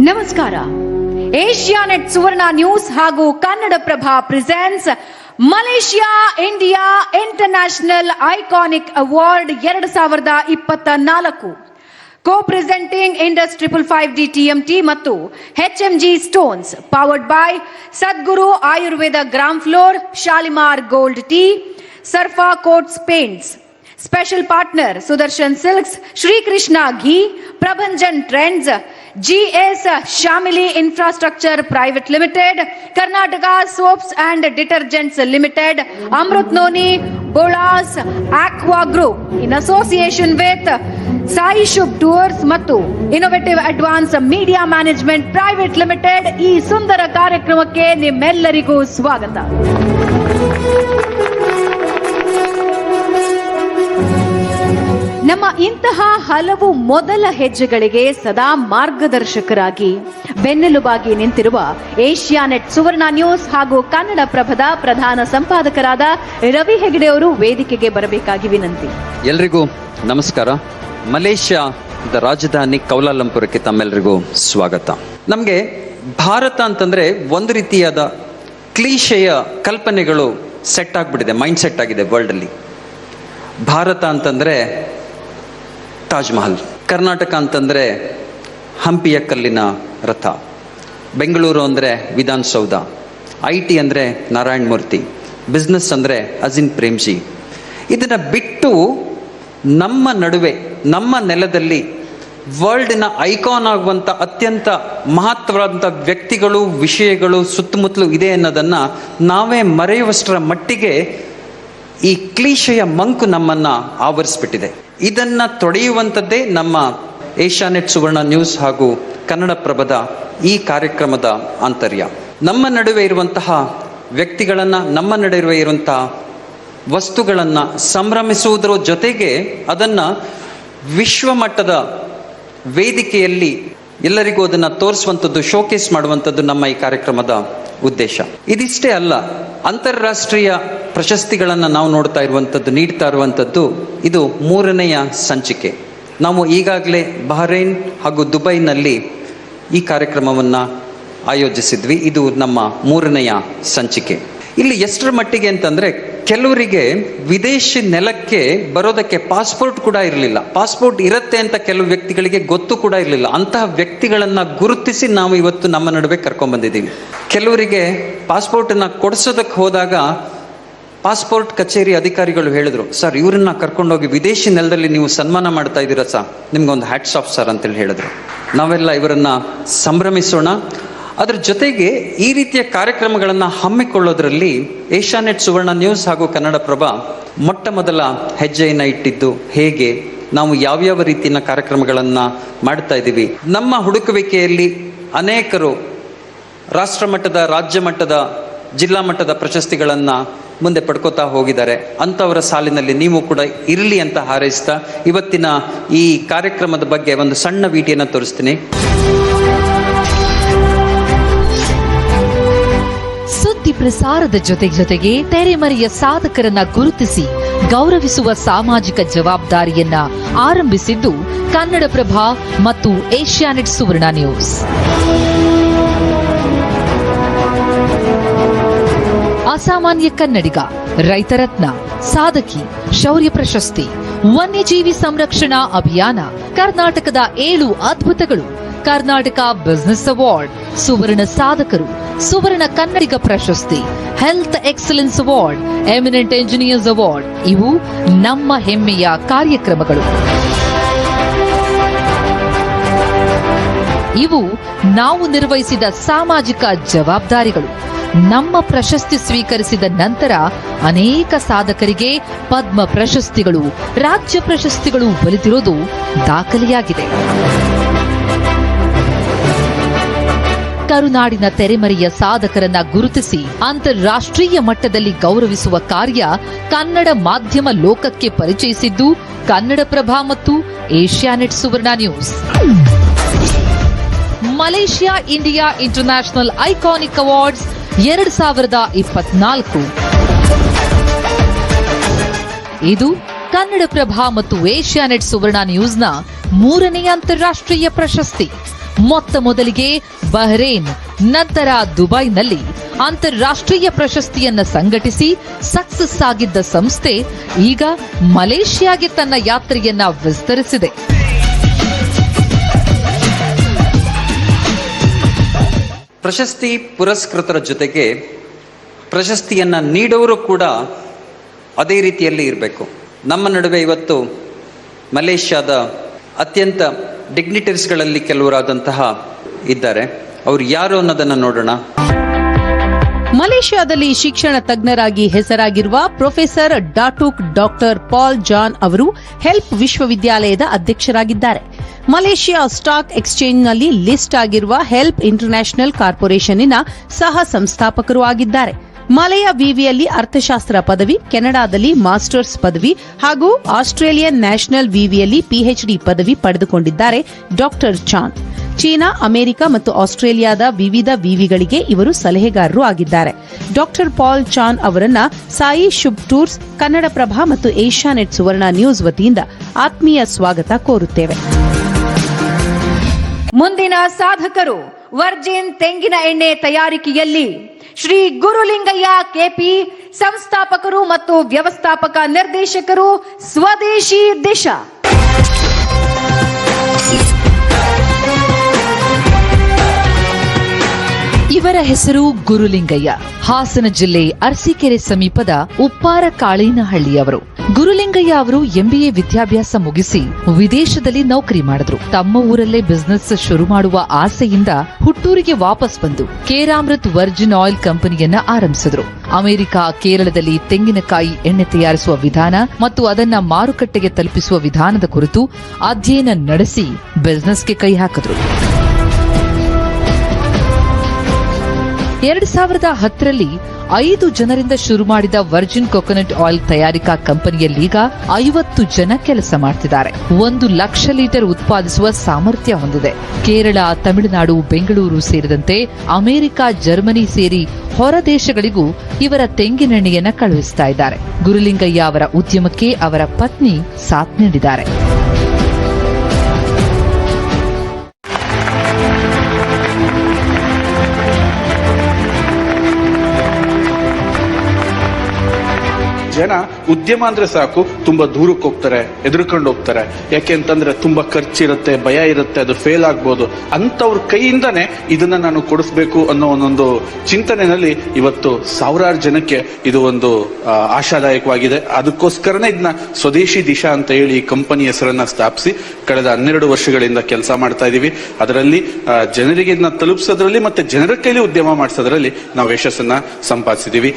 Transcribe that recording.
ನಮಸ್ಕಾರ. Asianet Suvarna news ಹಾಗೂ Kannadaprabha presents Malaysia India international iconic award 2024 co presenting Indus 555D TMT ಮತ್ತು HMG stones powered by Sadguru Ayurveda gram flour, Shalimar gold tea, Surfa coats paints. Special partner Sudarshan Silks, Shri Krishna Ghee, Prabhanjan Trends, GS Shamili Infrastructure Private Limited, Karnataka Soaps and Detergents Limited, Amrut Noni, Bolas, Aqua Group in association with Sai Shubh Tours ಮತ್ತು Innovative Advance Media Management Private Limited. ಈ ಸುಂದರ ಕಾರ್ಯಕ್ರಮಕ್ಕೆ ನಿಮ್ಮೆಲ್ಲರಿಗೂ ಸ್ವಾಗತ. ನಮ್ಮ ಇಂತಹ ಹಲವು ಮೊದಲ ಹೆಜ್ಜೆಗಳಿಗೆ ಸದಾ ಮಾರ್ಗದರ್ಶಕರಾಗಿ ಬೆನ್ನೆಲುಬಾಗಿ ನಿಂತಿರುವ ಏಷ್ಯಾನೆಟ್ ಸುವರ್ಣ ನ್ಯೂಸ್ ಹಾಗೂ ಕನ್ನಡಪ್ರಭದ ಪ್ರಧಾನ ಸಂಪಾದಕರಾದ ರವಿ ಹೆಗಡೆ ಅವರು ವೇದಿಕೆಗೆ ಬರಬೇಕಾಗಿ ವಿನಂತಿ. ಎಲ್ರಿಗೂ ನಮಸ್ಕಾರ. ಮಲೇಷ್ಯಾದ ರಾಜಧಾನಿ ಕೌಲಾಲಂಪುರಕ್ಕೆ ತಮ್ಮೆಲ್ಲರಿಗೂ ಸ್ವಾಗತ. ನಮಗೆ ಭಾರತ ಅಂತಂದ್ರೆ ಒಂದು ರೀತಿಯಾದ ಕ್ಲೀಶೆಯ ಕಲ್ಪನೆಗಳು ಸೆಟ್ ಆಗ್ಬಿಟ್ಟಿದೆ, ಮೈಂಡ್ ಸೆಟ್ ಆಗಿದೆ ವರ್ಲ್ಡ್ ಅಲ್ಲಿ. ಭಾರತ ಅಂತಂದ್ರೆ ತಾಜ್ ಮಹಲ್, ಕರ್ನಾಟಕ ಅಂತಂದ್ರೆ ಹಂಪಿಯ ಕಲ್ಲಿನ ರಥ, ಬೆಂಗಳೂರು ಅಂದರೆ ವಿಧಾನಸೌಧ, IT ಅಂದರೆ ನಾರಾಯಣ ಮೂರ್ತಿ, ಬಿಸ್ನೆಸ್ ಅಂದರೆ ಅಜಿನ್ ಪ್ರೇಮ್ಜಿ. ಇದನ್ನು ಬಿಟ್ಟು ನಮ್ಮ ನಡುವೆ, ನಮ್ಮ ನೆಲದಲ್ಲಿ ವರ್ಲ್ಡಿನ ಐಕಾನ್ ಆಗುವಂಥ ಅತ್ಯಂತ ಮಹತ್ವವಾದಂಥ ವ್ಯಕ್ತಿಗಳು, ವಿಷಯಗಳು ಸುತ್ತಮುತ್ತಲೂ ಇದೆ ಅನ್ನೋದನ್ನು ನಾವೇ ಮರೆಯುವಷ್ಟರ ಮಟ್ಟಿಗೆ ಈ ಕ್ಲೀಶೆಯ ಮಂಕು ನಮ್ಮನ್ನು ಆವರಿಸ್ಬಿಟ್ಟಿದೆ. ಇದನ್ನ ತೊಡೆಯುವಂಥದ್ದೇ ನಮ್ಮ ಏಷ್ಯಾನೆಟ್ ಸುವರ್ಣ ನ್ಯೂಸ್ ಹಾಗೂ ಕನ್ನಡಪ್ರಭದ ಈ ಕಾರ್ಯಕ್ರಮದ ಆಂತರ್ಯ. ನಮ್ಮ ನಡುವೆ ಇರುವಂತಹ ವ್ಯಕ್ತಿಗಳನ್ನು, ನಮ್ಮ ನಡುವೆ ಇರುವಂತಹ ವಸ್ತುಗಳನ್ನು ಸಂಭ್ರಮಿಸುವುದರ ಜೊತೆಗೆ ಅದನ್ನು ವಿಶ್ವಮಟ್ಟದ ವೇದಿಕೆಯಲ್ಲಿ ಎಲ್ಲರಿಗೂ ಅದನ್ನು ತೋರಿಸುವಂಥದ್ದು, ಶೋಕೇಸ್ ಮಾಡುವಂಥದ್ದು ನಮ್ಮ ಈ ಕಾರ್ಯಕ್ರಮದ ಉದ್ದೇಶ. ಇದಿಷ್ಟೇ ಅಲ್ಲ, ಅಂತಾರಾಷ್ಟ್ರೀಯ ಪ್ರಶಸ್ತಿಗಳನ್ನು ನಾವು ನೋಡ್ತಾ ಇರುವಂಥದ್ದು, ನೀಡ್ತಾ ಇರುವಂಥದ್ದು ಇದು 3ನೆಯ ಸಂಚಿಕೆ. ನಾವು ಈಗಾಗಲೇ ಬಹ್ರೈನ್ ಹಾಗೂ ದುಬೈನಲ್ಲಿ ಈ ಕಾರ್ಯಕ್ರಮವನ್ನು ಆಯೋಜಿಸಿದ್ವಿ. ಇದು ನಮ್ಮ 3ನೆಯ ಸಂಚಿಕೆ. ಇಲ್ಲಿ ಎಷ್ಟರ ಮಟ್ಟಿಗೆ ಅಂತಂದರೆ, ಕೆಲವರಿಗೆ ವಿದೇಶಿ ನೆಲಕ್ಕೆ ಬರೋದಕ್ಕೆ ಪಾಸ್ಪೋರ್ಟ್ ಕೂಡ ಇರಲಿಲ್ಲ. ಪಾಸ್ಪೋರ್ಟ್ ಇರುತ್ತೆ ಅಂತ ಕೆಲವು ವ್ಯಕ್ತಿಗಳಿಗೆ ಗೊತ್ತು ಕೂಡ ಇರಲಿಲ್ಲ. ಅಂತಹ ವ್ಯಕ್ತಿಗಳನ್ನು ಗುರುತಿಸಿ ನಾವು ಇವತ್ತು ನಮ್ಮ ನಡುವೆ ಕರ್ಕೊಂಡ್ಬಂದಿದ್ದೀವಿ. ಕೆಲವರಿಗೆ ಪಾಸ್ಪೋರ್ಟನ್ನು ಕೊಡಿಸೋದಕ್ಕೆ ಹೋದಾಗ ಪಾಸ್ಪೋರ್ಟ್ ಕಚೇರಿ ಅಧಿಕಾರಿಗಳು ಹೇಳಿದ್ರು, ಸರ್ ಇವರನ್ನ ಕರ್ಕೊಂಡೋಗಿ ವಿದೇಶಿ ನೆಲದಲ್ಲಿ ನೀವು ಸನ್ಮಾನ ಮಾಡ್ತಾ ಇದ್ದೀರಾ ಸರ್, ನಿಮ್ಗೊಂದು ಹ್ಯಾಟ್ಸ್ ಆಫ್ ಸರ್ ಅಂತೇಳಿ ಹೇಳಿದ್ರು. ನಾವೆಲ್ಲ ಇವರನ್ನ ಸಂಭ್ರಮಿಸೋಣ. ಅದರ ಜೊತೆಗೆ ಈ ರೀತಿಯ ಕಾರ್ಯಕ್ರಮಗಳನ್ನು ಹಮ್ಮಿಕೊಳ್ಳೋದ್ರಲ್ಲಿ ಏಷ್ಯಾನೆಟ್ ಸುವರ್ಣ ನ್ಯೂಸ್ ಹಾಗೂ ಕನ್ನಡಪ್ರಭ ಮೊಟ್ಟ ಮೊದಲ ಹೆಜ್ಜೆಯನ್ನು ಇಟ್ಟಿದ್ದು ಹೇಗೆ, ನಾವು ಯಾವ್ಯಾವ ರೀತಿಯ ಕಾರ್ಯಕ್ರಮಗಳನ್ನು ಮಾಡ್ತಾ ಇದ್ದೀವಿ. ನಮ್ಮ ಹುಡುಕುವಿಕೆಯಲ್ಲಿ ಅನೇಕರು ರಾಷ್ಟ್ರ ಮಟ್ಟದ, ರಾಜ್ಯ ಮಟ್ಟದ, ಜಿಲ್ಲಾ ಮಟ್ಟದ ಪ್ರಶಸ್ತಿಗಳನ್ನು ಮುಂದೆ ಪಡ್ಕೋತಾ ಹೋಗಿದ್ದಾರೆ. ಅಂಥವರ ಸಾಲಿನಲ್ಲಿ ನೀವು ಕೂಡ ಇರಲಿ ಅಂತ ಹಾರೈಸ್ತಾ ಇವತ್ತಿನ ಈ ಕಾರ್ಯಕ್ರಮದ ಬಗ್ಗೆ ಒಂದು ಸಣ್ಣ ವಿಡಿಯೋನ ತೋರಿಸ್ತೀನಿ. ಸುದ್ದಿ ಪ್ರಸಾರದ ಜೊತೆಗೆ ತೆರೆಮರೆಯ ಸಾಧಕರನ್ನ ಗುರುತಿಸಿ ಗೌರವಿಸುವ ಸಾಮಾಜಿಕ ಜವಾಬ್ದಾರಿಯನ್ನ ಆರಂಭಿಸಿದ್ದು ಕನ್ನಡಪ್ರಭ ಮತ್ತು ಏಷ್ಯಾನೆಟ್ ಸುವರ್ಣ ನ್ಯೂಸ್. ಅಸಾಮಾನ್ಯ ಕನ್ನಡಿಗ, ರೈತರತ್ನ, ಸಾಧಕಿ, ಶೌರ್ಯ ಪ್ರಶಸ್ತಿ, ವನ್ಯಜೀವಿ ಸಂರಕ್ಷಣಾ ಅಭಿಯಾನ, ಕರ್ನಾಟಕದ 7 ಅದ್ಭುತಗಳು, ಕರ್ನಾಟಕ ಬಿಸಿನೆಸ್ ಅವಾರ್ಡ್, ಸುವರ್ಣ ಸಾಧಕರು, ಸುವರ್ಣ ಕನ್ನಡಿಗ ಪ್ರಶಸ್ತಿ, health excellence award, eminent engineers award ಇವು ನಮ್ಮ ಹೆಮ್ಮೆಯ ಕಾರ್ಯಕ್ರಮಗಳು. ಇವು ನಾವು ನಿರ್ವಹಿಸಿದ ಸಾಮಾಜಿಕ ಜವಾಬ್ದಾರಿಗಳು. ನಮ್ಮ ಪ್ರಶಸ್ತಿ ಸ್ವೀಕರಿಸಿದ ನಂತರ ಅನೇಕ ಸಾಧಕರಿಗೆ ಪದ್ಮ ಪ್ರಶಸ್ತಿಗಳು, ರಾಜ್ಯ ಪ್ರಶಸ್ತಿಗಳು ಒಲಿದಿರುವುದು ದಾಖಲೆಯಾಗಿದೆ. ಕರುನಾಡಿನ ತೆರೆಮರೆಯ ಸಾಧಕರನ್ನ ಗುರುತಿಸಿ ಅಂತಾರಾಷ್ಟ್ರೀಯ ಮಟ್ಟದಲ್ಲಿ ಗೌರವಿಸುವ ಕಾರ್ಯ ಕನ್ನಡ ಮಾಧ್ಯಮ ಲೋಕಕ್ಕೆ ಪರಿಚಯಿಸಿದ್ದು ಕನ್ನಡಪ್ರಭ ಮತ್ತು Asianet Suvarna news. Malaysia India international iconic awards 2024 ಇದು ಕನ್ನಡಪ್ರಭ ಮತ್ತು ಏಷ್ಯಾನೆಟ್ ಸುವರ್ಣ ನ್ಯೂಸ್ನ 3ನೇ ಅಂತಾರಾಷ್ಟ್ರೀಯ ಪ್ರಶಸ್ತಿ. ಮೊತ್ತ ಮೊದಲಿಗೆ ಬಹ್ರೇನ್, ನಂತರ ದುಬೈನಲ್ಲಿ ಅಂತಾರಾಷ್ಟ್ರೀಯ ಪ್ರಶಸ್ತಿಯನ್ನ ಸಂಘಟಿಸಿ ಸಕ್ಸಸ್ ಆಗಿದ್ದ ಸಂಸ್ಥೆ ಈಗ ಮಲೇಷಿಯಾಗೆ ತನ್ನ ಯಾತ್ರೆಯನ್ನ ವಿಸ್ತರಿಸಿದೆ. ಪ್ರಶಸ್ತಿ ಪುರಸ್ಕೃತರ ಜೊತೆಗೆ ಪ್ರಶಸ್ತಿಯನ್ನು ನೀಡೋರು ಕೂಡ ಅದೇ ರೀತಿಯಲ್ಲಿ ಇರಬೇಕು. ನಮ್ಮ ನಡುವೆ ಇವತ್ತು ಮಲೇಷ್ಯಾದ ಅತ್ಯಂತ ಡಿಗ್ನಿಟರೀಸ್ಗಳಲ್ಲಿ ಕೆಲವರಾದಂತಹ ಇದ್ದಾರೆ. ಅವರು ಯಾರು ಅನ್ನೋದನ್ನು ನೋಡೋಣ. ಮಲೇಷ್ಯಾದಲ್ಲಿ ಶಿಕ್ಷಣ ತಜ್ಞರಾಗಿ ಹೆಸರಾಗಿರುವ ಪ್ರೊಫೆಸರ್ ಡಾಟುಕ್ ಡಾಕ್ಟರ್ ಪಾಲ್ ಜಾನ್ ಅವರು ಹೆಲ್ಪ್ ವಿಶ್ವವಿದ್ಯಾಲಯದ ಅಧ್ಯಕ್ಷರಾಗಿದ್ದಾರೆ. ಮಲೇಷ್ಯಾ ಸ್ಟಾಕ್ ಎಕ್ಸ್ಚೇಂಜ್ನಲ್ಲಿ ಲಿಸ್ಟ್ ಆಗಿರುವ ಹೆಲ್ಪ್ ಇಂಟರ್ನ್ಯಾಷನಲ್ ಕಾರ್ಪೊರೇಷನ್ನಿನ ಸಹ ಸಂಸ್ಥಾಪಕರು ಆಗಿದ್ದಾರೆ. ಮಲೆಯ ವಿವಿಯಲ್ಲಿ ಅರ್ಥಶಾಸ್ತ್ರ ಪದವಿ, ಕೆನಡಾದಲ್ಲಿ ಮಾಸ್ಟರ್ಸ್ ಪದವಿ ಹಾಗೂ ಆಸ್ಟ್ರೇಲಿಯನ್ ನ್ಯಾಷನಲ್ ವಿವಿಯಲ್ಲಿ ಪಿಎಚ್ಡಿ ಪದವಿ ಪಡೆದುಕೊಂಡಿದ್ದಾರೆ ಡಾಕ್ಟರ್ ಚಾನ್. ಚೀನಾ, ಅಮೆರಿಕ ಮತ್ತು ಆಸ್ಟ್ರೇಲಿಯಾದ ವಿವಿಧ ವಿವಿಗಳಿಗೆ ಇವರು ಸಲಹೆಗಾರರು ಆಗಿದ್ದಾರೆ. ಡಾಕ್ಟರ್ ಪಾಲ್ ಚಾನ್ ಅವರನ್ನ ಸಾಯಿ ಶುಭ್ ಟೂರ್ಸ್, ಕನ್ನಡಪ್ರಭ ಮತ್ತು ಏಷ್ಯಾನೆಟ್ ಸುವರ್ಣ ನ್ಯೂಸ್ ವತಿಯಿಂದ ಆತ್ಮೀಯ ಸ್ವಾಗತ ಕೋರುತ್ತೇವೆ. ಮುಂದಿನ ಸಾಧಕರು ವರ್ಜಿನ್ ತೆಂಗಿನ ಎಣ್ಣೆ ತಯಾರಿಕೆಯಲ್ಲಿ ಶ್ರೀ ಗುರುಲಿಂಗಯ್ಯ ಕೆಪಿ, ಸಂಸ್ಥಾಪಕರು ಮತ್ತು ವ್ಯವಸ್ಥಾಪಕ ನಿರ್ದೇಶಕರು, ಸ್ವದೇಶಿ ದಿಶಾ. ಇವರ ಹೆಸರು ಗುರುಲಿಂಗಯ್ಯ. ಹಾಸನ ಜಿಲ್ಲೆ ಅರಸೀಕೆರೆ ಸಮೀಪದ ಉಪ್ಪಾರ ಕಾಳೇನಹಳ್ಳಿಯವರು. ಗುರುಲಿಂಗಯ್ಯ ಅವರು ಎಂಬಿಎ ವಿದ್ಯಾಭ್ಯಾಸ ಮುಗಿಸಿ ವಿದೇಶದಲ್ಲಿ ನೌಕರಿ ಮಾಡಿದ್ರು. ತಮ್ಮ ಊರಲ್ಲೇ ಬಿಸಿನೆಸ್ ಶುರು ಮಾಡುವ ಆಸೆಯಿಂದ ಹುಟ್ಟೂರಿಗೆ ವಾಪಸ್ ಬಂದು ಕೇರಾಮೃತ್ ವರ್ಜಿನ್ ಆಯಿಲ್ ಕಂಪನಿಯನ್ನ ಆರಂಭಿಸಿದ್ರು. ಅಮೆರಿಕ, ಕೇರಳದಲ್ಲಿ ತೆಂಗಿನಕಾಯಿ ಎಣ್ಣೆ ತಯಾರಿಸುವ ವಿಧಾನ ಮತ್ತು ಅದನ್ನ ಮಾರುಕಟ್ಟೆಗೆ ತಲುಪಿಸುವ ವಿಧಾನದ ಕುರಿತು ಅಧ್ಯಯನ ನಡೆಸಿ ಬಿಸಿನೆಸ್ಗೆ ಕೈ ಹಾಕಿದ್ರು. 2010ರಲ್ಲಿ 5 ಜನರಿಂದ ಶುರು ಮಾಡಿದ ವರ್ಜಿನ್ ಕೊಕೊನಟ್ ಆಯಿಲ್ ತಯಾರಿಕಾ ಕಂಪನಿಯಲ್ಲೀಗ 50 ಜನ ಕೆಲಸ ಮಾಡ್ತಿದ್ದಾರೆ. 1 ಲಕ್ಷ ಲೀಟರ್ ಉತ್ಪಾದಿಸುವ ಸಾಮರ್ಥ್ಯ ಹೊಂದಿದೆ. ಕೇರಳ, ತಮಿಳುನಾಡು, ಬೆಂಗಳೂರು ಸೇರಿದಂತೆ ಅಮೆರಿಕ, ಜರ್ಮನಿ ಸೇರಿ ಹೊರ ದೇಶಗಳಿಗೂ ಇವರ ತೆಂಗಿನೆಣ್ಣೆಯನ್ನ ಕಳುಹಿಸ್ತಾ ಇದ್ದಾರೆ. ಗುರುಲಿಂಗಯ್ಯ ಅವರ ಉದ್ಯಮಕ್ಕೆ ಅವರ ಪತ್ನಿ ಸಾಥ್ ನೀಡಿದ್ದಾರೆ. ಜನ ಉದ್ಯಮ ಅಂದ್ರೆ ಸಾಕು ತುಂಬಾ ದೂರಕ್ಕೆ ಹೋಗ್ತಾರೆ, ಹೆದರ್ಕೊಂಡು ಹೋಗ್ತಾರೆ. ಯಾಕೆಂತಂದ್ರೆ ತುಂಬಾ ಖರ್ಚಿರುತ್ತೆ, ಭಯ ಇರುತ್ತೆ, ಅದು ಫೇಲ್ ಆಗ್ಬೋದು. ಅಂತವ್ರ ಕೈಯಿಂದಾನೆ ಇದನ್ನ ನಾನು ಕೊಡಿಸ್ಬೇಕು ಅನ್ನೋ ಒಂದೊಂದು ಚಿಂತನೆಯಲ್ಲಿ ಇವತ್ತು ಸಾವಿರಾರು ಜನಕ್ಕೆ ಇದು ಒಂದು ಆಶಾದಾಯಕವಾಗಿದೆ. ಅದಕ್ಕೋಸ್ಕರನೇ ಇದನ್ನ ಸ್ವದೇಶಿ ದಿಶಾ ಅಂತ ಹೇಳಿ ಈ ಕಂಪನಿ ಹೆಸರನ್ನ ಸ್ಥಾಪಿಸಿ ಕಳೆದ 12 ವರ್ಷಗಳಿಂದ ಕೆಲಸ ಮಾಡ್ತಾ ಇದೀವಿ. ಅದರಲ್ಲಿ ಜನರಿಗೆ ಇದನ್ನ ತಲುಪಿಸೋದ್ರಲ್ಲಿ ಮತ್ತೆ ಜನರ ಕೈಲಿ ಉದ್ಯಮ ಮಾಡಿಸೋದ್ರಲ್ಲಿ ನಾವು ಯಶಸ್ಸನ್ನ ಸಂಪಾದಿಸಿದೀವಿ.